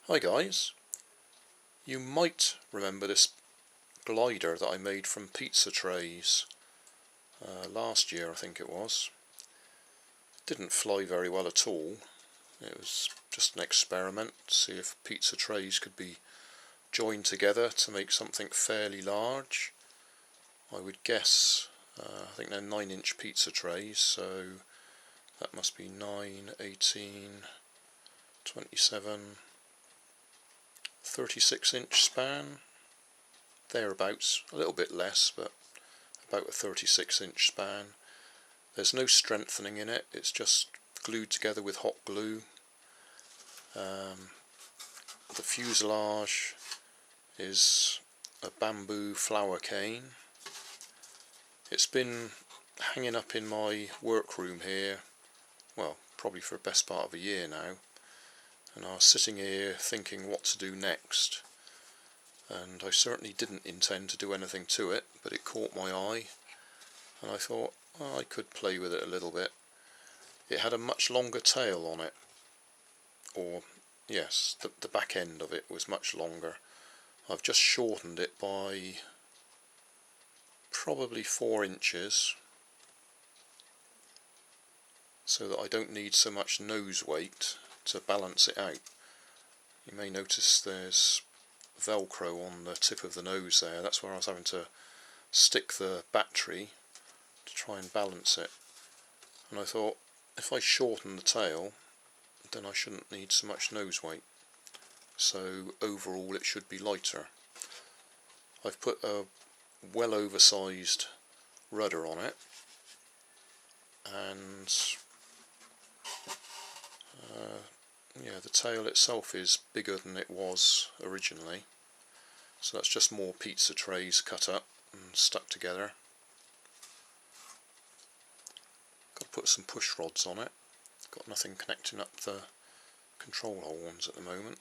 Hi guys, you might remember this glider that I made from pizza trays last year, I think it was. It didn't fly very well at all. It was just an experiment to see if pizza trays could be joined together to make something fairly large. I would guess, I think they're 9-inch pizza trays, so that must be 9, 18, 27, 36-inch span, thereabouts, a little bit less, but about a 36-inch span. There's no strengthening in it, it's just glued together with hot glue. The fuselage is a bamboo flower cane. It's been hanging up in my workroom here, well, probably for the best part of a year now. And I was sitting here thinking what to do next, and I certainly didn't intend to do anything to it, but it caught my eye and I thought, well, I could play with it a little bit. It had a much longer tail on it, or yes, the back end of it was much longer. I've just shortened it by probably 4 inches so that I don't need so much nose weight to balance it out. You may notice there's Velcro on the tip of the nose there. That's where I was having to stick the battery to try and balance it. And I thought, if I shorten the tail, then I shouldn't need so much nose weight. So overall it should be lighter. I've put a well oversized rudder on it, and yeah, the tail itself is bigger than it was originally, so that's just more pizza trays cut up and stuck together. Got to put some push rods on it. Got nothing connecting up the control horns at the moment,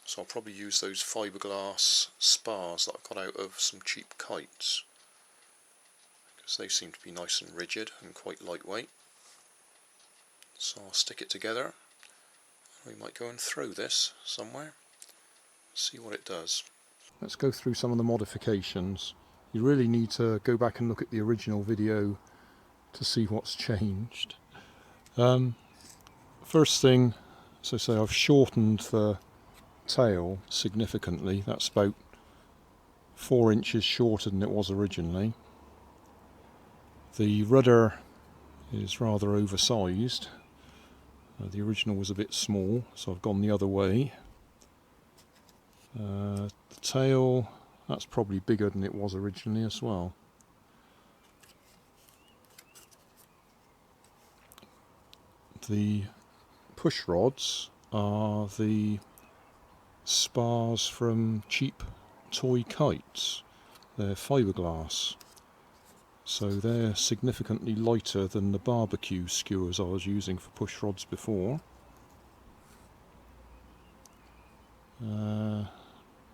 so I'll probably use those fiberglass spars that I got out of some cheap kites, because they seem to be nice and rigid and quite lightweight. So I'll stick it together. We might go and throw this somewhere, see what it does. Let's go through some of the modifications. You really need to go back and look at the original video to see what's changed. First thing, as I say, I've shortened the tail significantly. That's about 4 inches shorter than it was originally. The rudder is rather oversized. The original was a bit small, so I've gone the other way. The tail, that's probably bigger than it was originally as well. The push rods are the spars from cheap toy kites. They're fiberglass, so they're significantly lighter than the barbecue skewers I was using for push rods before.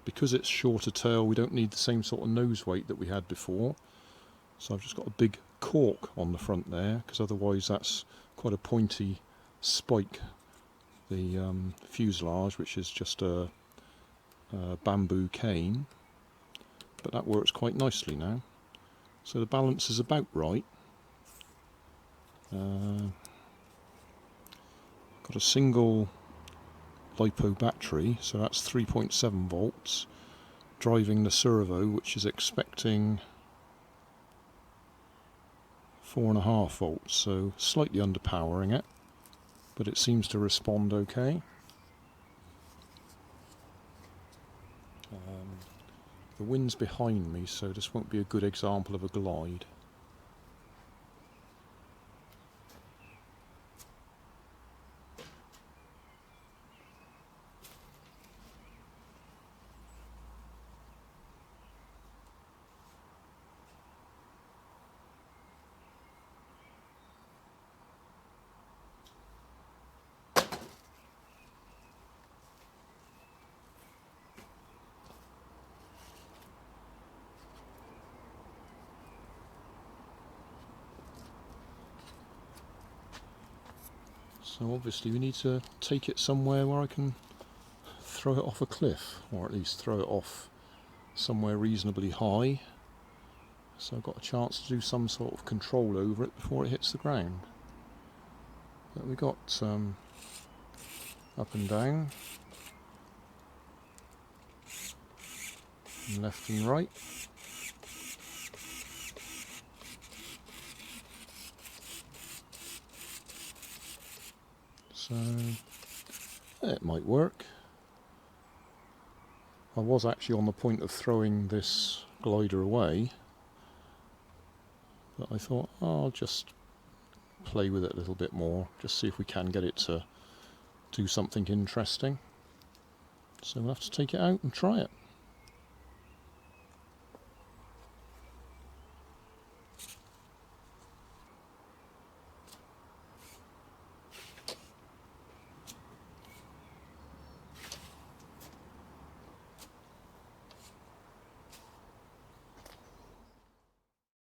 Because it's shorter tail, we don't need the same sort of nose weight that we had before, so I've just got a big cork on the front there, because otherwise that's quite a pointy spike. The fuselage, which is just a bamboo cane, but that works quite nicely now. So the balance is about right. Got a single LiPo battery, so that's 3.7 volts, driving the servo, which is expecting 4.5 volts, so slightly underpowering it, but it seems to respond okay. The wind's behind me, so this won't be a good example of a glide. So obviously we need to take it somewhere where I can throw it off a cliff, or at least throw it off somewhere reasonably high, so I've got a chance to do some sort of control over it before it hits the ground. But we got up and down, and left and right. So it might work. I was actually on the point of throwing this glider away, but I thought, oh, I'll just play with it a little bit more, just see if we can get it to do something interesting. So we'll have to take it out and try it.